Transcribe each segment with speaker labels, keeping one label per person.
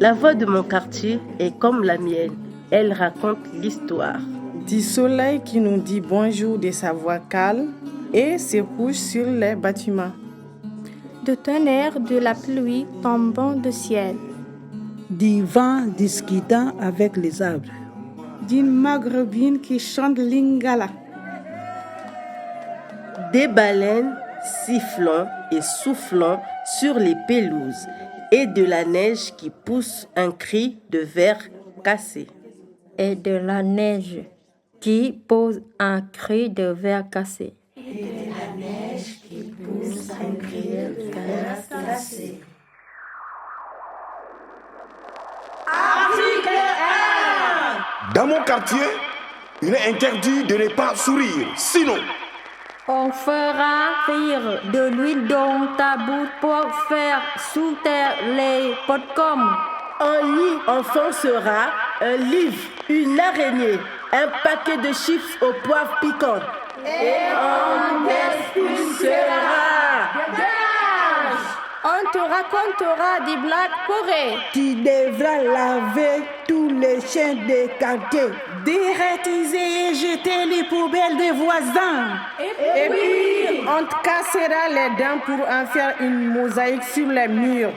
Speaker 1: La voix de mon quartier est comme la mienne. Elle raconte l'histoire.
Speaker 2: Du soleil qui nous dit bonjour de sa voix calme et se couche sur les bâtiments.
Speaker 3: De tonnerre de la pluie tombant du ciel.
Speaker 4: Du vent discutant avec les arbres.
Speaker 2: D'une maghrébine qui chante lingala.
Speaker 1: Des baleines sifflant et soufflant sur les pelouses et de la neige qui pousse un cri de verre cassé.
Speaker 3: Et de la neige qui pose un cri de verre cassé.
Speaker 1: Article 1.
Speaker 5: Dans mon quartier, il est interdit de ne pas sourire, sinon...
Speaker 3: On fera cuire de l'huile dans ta bouche pour faire sous terre les potcom.
Speaker 1: Un lit enfoncera un livre, une araignée, un paquet de chips au poivre piquant. Et on t'expulsera.
Speaker 3: On te racontera des blagues pourries.
Speaker 4: Tu devras laver tous les chiens des quartiers.
Speaker 2: Dérétiser et jeter les poubelles des voisins. Et puis, on te cassera les dents pour en faire une mosaïque sur les murs.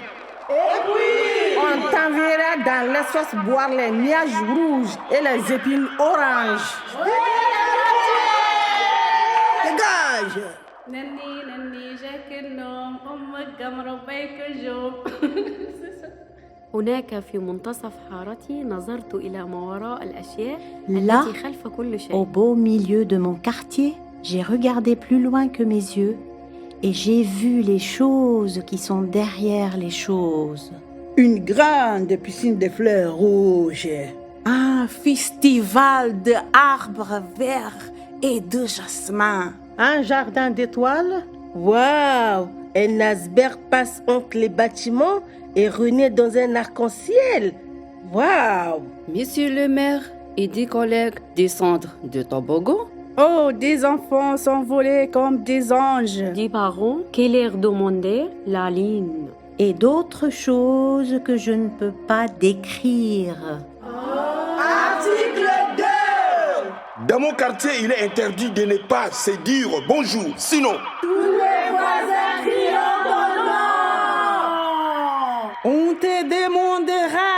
Speaker 1: Et puis,
Speaker 2: on t'enverra dans l'espace boire les nuages rouges et les épines oranges.
Speaker 4: Dégage!
Speaker 6: هناك في منتصف حارتي نظرت إلى ما وراء الأشياء
Speaker 7: Là,
Speaker 6: التي خلف كل شيء.
Speaker 7: au beau milieu de mon quartier, j'ai regardé plus loin que mes yeux et j'ai vu les choses qui sont derrière les choses.
Speaker 4: Une grande piscine de fleurs rouges.
Speaker 2: Un festival d'arbres verts et de jasmin.
Speaker 1: un jardin d'étoiles. Waouh! Un iceberg passe entre les bâtiments et renaît dans un arc-en-ciel. Waouh!
Speaker 6: Monsieur le maire et des collègues descendent de toboggan.
Speaker 2: Oh, des enfants s'envolaient comme des anges.
Speaker 6: Des parents qui leur demandaient la ligne.
Speaker 7: Et d'autres choses que je ne peux pas décrire.
Speaker 1: Article 2.
Speaker 5: Dans mon quartier, il est interdit de ne pas se dire bonjour, sinon...
Speaker 1: Tous les voisins crient ton nom.
Speaker 2: On te demandera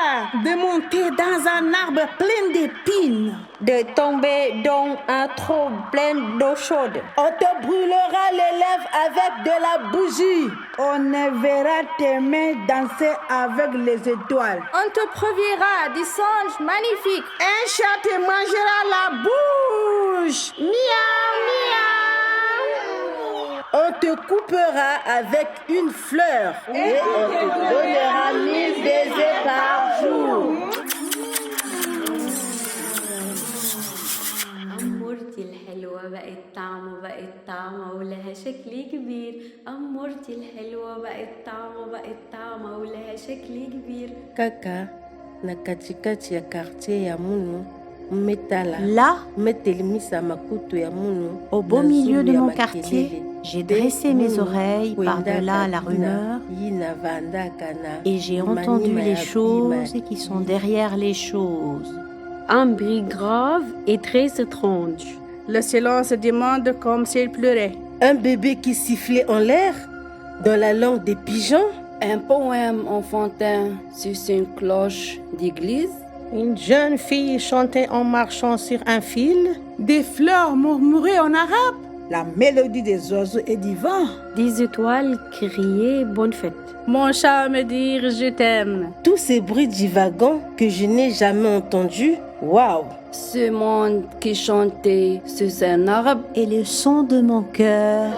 Speaker 2: de monter dans un arbre plein d'épines.
Speaker 3: De tomber dans un trou plein d'eau chaude.
Speaker 1: On te brûlera les lèvres avec de la bougie.
Speaker 4: On ne verra tes mains danser avec les étoiles.
Speaker 3: On te produira des songes magnifiques.
Speaker 2: Un chat te mangera la bouche.
Speaker 3: Miaou, miaou.
Speaker 1: On te coupera avec une fleur. Et on te donnera 1000 baisers par jour.
Speaker 6: أمورتي الحلوة بقت طعمة بقت طعمة ولها شكل كبير. أمورتي الحلوة بقت طعمة بقت طعمة ولها شكل كبير.
Speaker 1: Kaka, na katikati ya quartier ya Munu, metala.
Speaker 7: Là,
Speaker 1: Metelimisa makutu ya Munu.
Speaker 7: au beau
Speaker 1: na
Speaker 7: milieu
Speaker 1: zulu
Speaker 7: de
Speaker 1: ya
Speaker 7: mon
Speaker 1: makelele.
Speaker 7: quartier, j'ai
Speaker 1: Pe
Speaker 7: dressé mes
Speaker 1: Munu
Speaker 7: oreilles par-delà la rumeur
Speaker 1: yina vandaka na
Speaker 7: et j'ai
Speaker 1: manima
Speaker 7: entendu
Speaker 1: ya
Speaker 7: les
Speaker 1: bima.
Speaker 7: choses qui sont derrière les choses.
Speaker 6: Un bruit grave et très étrange.
Speaker 2: Le silence demande comme s'il pleurait.
Speaker 1: Un bébé qui sifflait en l'air dans la langue des pigeons.
Speaker 6: Un poème enfantin sur une cloche d'église.
Speaker 2: Une jeune fille chantait en marchant sur un fil. Des fleurs murmuraient en arabe.
Speaker 4: La mélodie des oiseaux et du vent.
Speaker 6: Des étoiles criaient bonne fête.
Speaker 2: Mon chat me dit je t'aime.
Speaker 1: Tous ces bruits divagants que je n'ai jamais entendus. Waouh!
Speaker 6: Ce monde qui chantait sur un arbre.
Speaker 7: Et le son de mon cœur.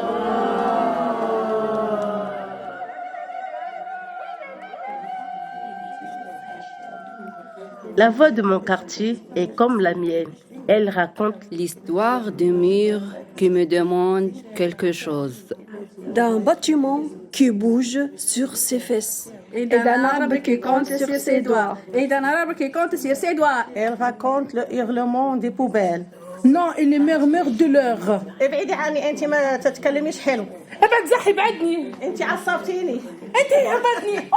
Speaker 1: La voix de mon quartier est comme la mienne. Elle raconte
Speaker 6: L'histoire du mur qui me demande quelque chose.
Speaker 8: D'un bâtiment qui bouge sur ses fesses.
Speaker 2: Et d'un arbre qui compte sur ses doigts.
Speaker 8: Et d'un arbre qui compte sur ses doigts.
Speaker 2: Elle raconte le hurlement des poubelles.
Speaker 1: Non, il murmure douleur.
Speaker 2: ابعدي عني انت ما تتكلميش حلو.
Speaker 1: ابعد زحي بعدني.
Speaker 2: انت عصبتيني.
Speaker 1: انت هبطني.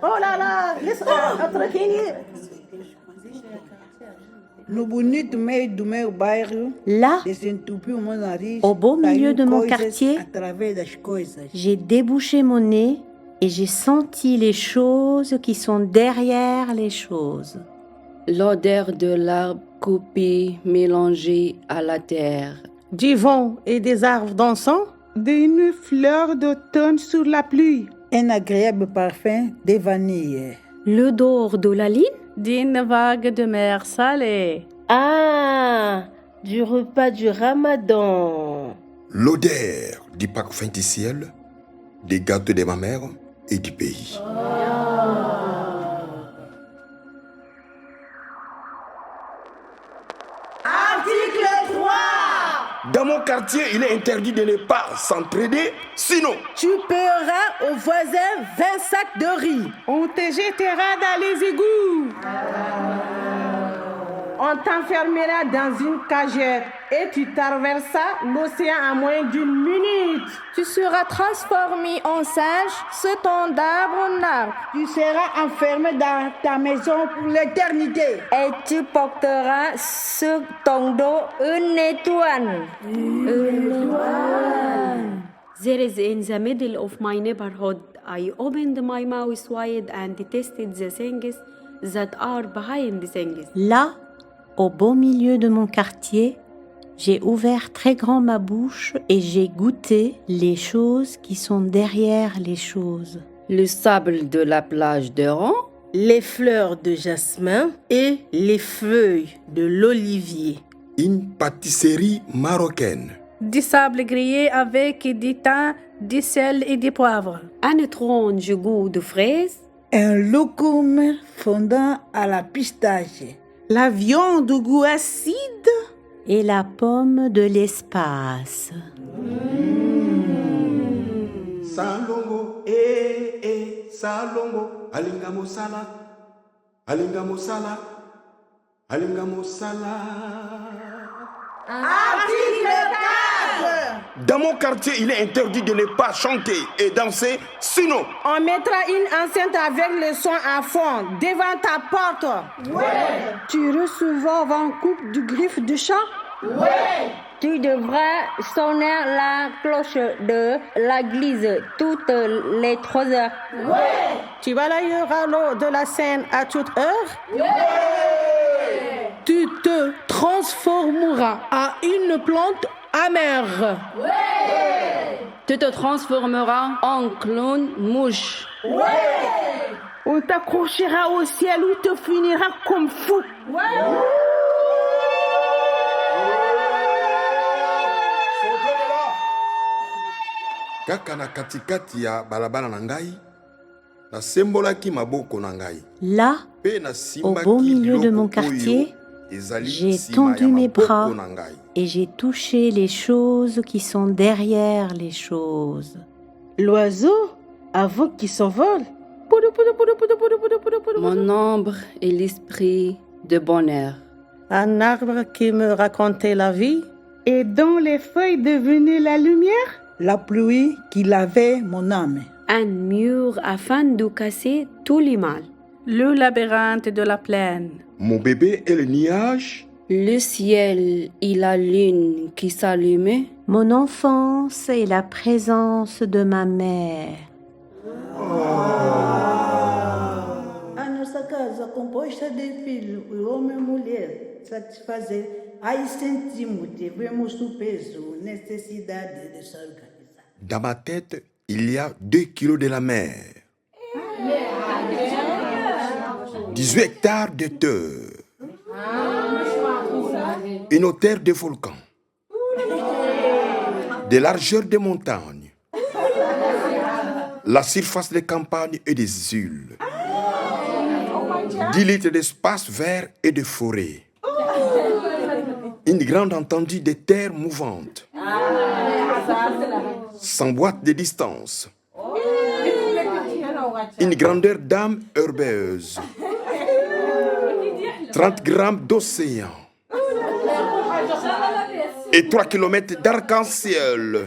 Speaker 2: اوه لا لا لسه اتركيني.
Speaker 7: Là, au beau milieu de mon quartier, j'ai débouché mon nez et j'ai senti les choses qui sont derrière les choses.
Speaker 9: L'odeur de l'arbre coupé mélangée à la terre.
Speaker 2: Du vent et des arbres dansants.
Speaker 4: D'une fleur d'automne sur la pluie. Un agréable parfum de vanille.
Speaker 3: L'odeur de la ligne.
Speaker 2: D'une vague de mer salée.
Speaker 1: Ah, du repas du Ramadan.
Speaker 5: L'odeur du parfum du ciel, des gâteaux de ma mère et du pays.
Speaker 1: Article 3.
Speaker 5: Dans mon quartier, il est interdit de ne pas s'entraider, sinon
Speaker 1: Tu paieras aux voisins 20 sacs de riz.
Speaker 2: On te jettera dans les égouts. On t'enfermera dans une cagette et tu traverseras l'océan en moins d'une minute.
Speaker 10: Tu seras transformé en singe, sautant d'arbre en arbre.
Speaker 4: Tu seras enfermé dans ta maison pour l'éternité.
Speaker 3: Et tu porteras sur ton dos une étoile.
Speaker 6: There is in the middle of my neighborhood. I opened my mouth wide and tasted the things that are behind the things.
Speaker 7: Là, au beau milieu de mon quartier, j'ai ouvert très grand ma bouche et j'ai goûté les choses qui sont derrière les choses.
Speaker 9: Le sable de la plage de Ron.
Speaker 1: Les fleurs de jasmin et les feuilles de l'olivier.
Speaker 5: une pâtisserie marocaine.
Speaker 2: Du sable grillé avec du thym, du sel et du poivre.
Speaker 6: Un étrange goût de fraise.
Speaker 4: Un loukoum fondant à la pistache.
Speaker 2: La viande au goût acide.
Speaker 7: Et la pomme de l'espace.
Speaker 5: Salongo, salongo, alinga mosala, alinga mosala, alinga mosala.
Speaker 1: Article 4.
Speaker 5: Dans mon quartier, il est interdit de ne pas chanter et danser, sinon
Speaker 2: On mettra une enceinte avec le son à fond devant ta porte.
Speaker 1: Ouais.
Speaker 8: Tu recevras un coup du griffe de chat?
Speaker 1: Ouais.
Speaker 3: Tu devras sonner la cloche de l'église toutes les 3 heures.
Speaker 1: Ouais.
Speaker 2: Tu balayeras l'eau de la Seine à toute heure.
Speaker 1: Ouais.
Speaker 2: Tu te transformeras à une plante amère.
Speaker 1: Ouais.
Speaker 9: Tu te transformeras en clown mouche.
Speaker 1: Ouais.
Speaker 2: On t'accrochera au ciel où tu finiras comme fou.
Speaker 1: Ouais.
Speaker 5: kaka na katikati ya balabala na ngai nasembolaki maboko na ngai.
Speaker 7: Là, au beau milieu de mon quartier, j'ai tendu mes bras et j'ai touché les choses qui sont derrière les choses.
Speaker 1: L'oiseau, avant qu'il s'envole.
Speaker 9: Mon ombre est l'esprit de bonheur.
Speaker 2: Un arbre qui me racontait la vie et dont les feuilles devenaient la lumière.
Speaker 4: La pluie qui lavait mon âme.
Speaker 6: Un mur afin de casser tous les mal.
Speaker 2: Le labyrinthe de la plaine.
Speaker 5: Mon bébé et le nuage.
Speaker 9: Le ciel et la lune qui s'allumaient.
Speaker 7: Mon enfance et la présence de ma mère.
Speaker 4: A nossa casa composta de filhos, homem e mulher, satisfazer. Aí sentimos, tivemos o peso, necessidade de se organizar.
Speaker 5: Dans ma tête, il y a 2 kilos de la mer. 18 hectares de terre. Une hauteur de volcan. Des largeurs de montagnes. La surface des campagnes et des îles. 10 litres d'espace vert et de forêt. Une grande étendue de terre mouvante. 100 boîtes de distance. Une grandeur d'âme herbeuse. 30 grammes d'océan. et 3 kilomètres d'arc-en-ciel.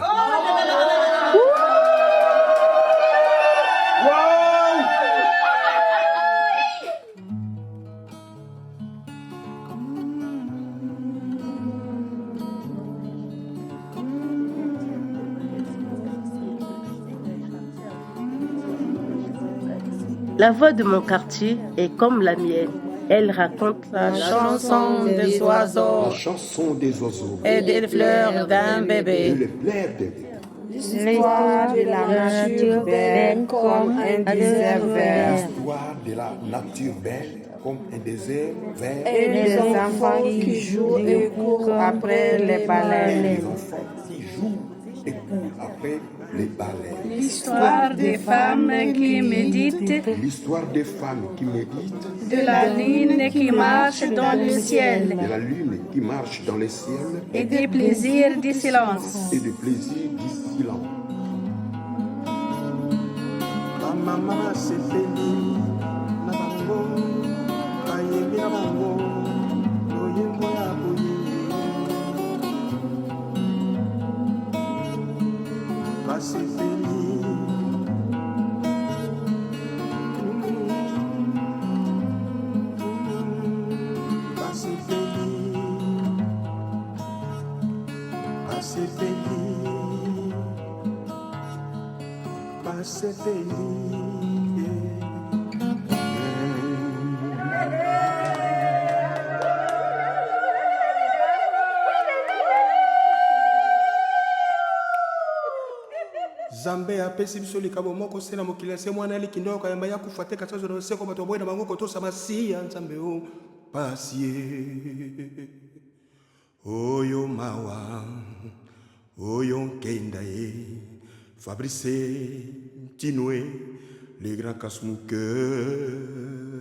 Speaker 1: La voix de mon quartier est comme la mienne. Elle raconte
Speaker 2: la chanson des oiseaux,
Speaker 5: la chanson des oiseaux
Speaker 2: et des fleurs d'un
Speaker 5: et
Speaker 2: bébé.
Speaker 5: les pleurs des bébés.
Speaker 2: L'histoire de la nature belle comme un désert vert.
Speaker 5: L'histoire de la nature belle comme un désert vert.
Speaker 2: Et les enfants qui jouent et courent après les baleines.
Speaker 5: Et les enfants qui jouent et courent après les baleines.
Speaker 2: L'histoire des femmes qui méditent.
Speaker 5: L'histoire des femmes qui méditent.
Speaker 2: De la lune qui marche dans le ciel.
Speaker 5: De la lune qui marche dans le ciel.
Speaker 2: Et des plaisirs du silence.
Speaker 5: Et des plaisirs du silence.
Speaker 11: Mama sepeli na bango ayembi na bango loyembo ya boye basepeli basepeli basepeli basepeli. Zambe apesi biso likabo moko sena mokili se mwana likindo kayamba ya kufa te katsazo no seko bato boyena bango kotosa masiya nzambe o pasie oyo mawa oyo nkenda ye Fabrice Tinoué, les grands casse-mouqueurs.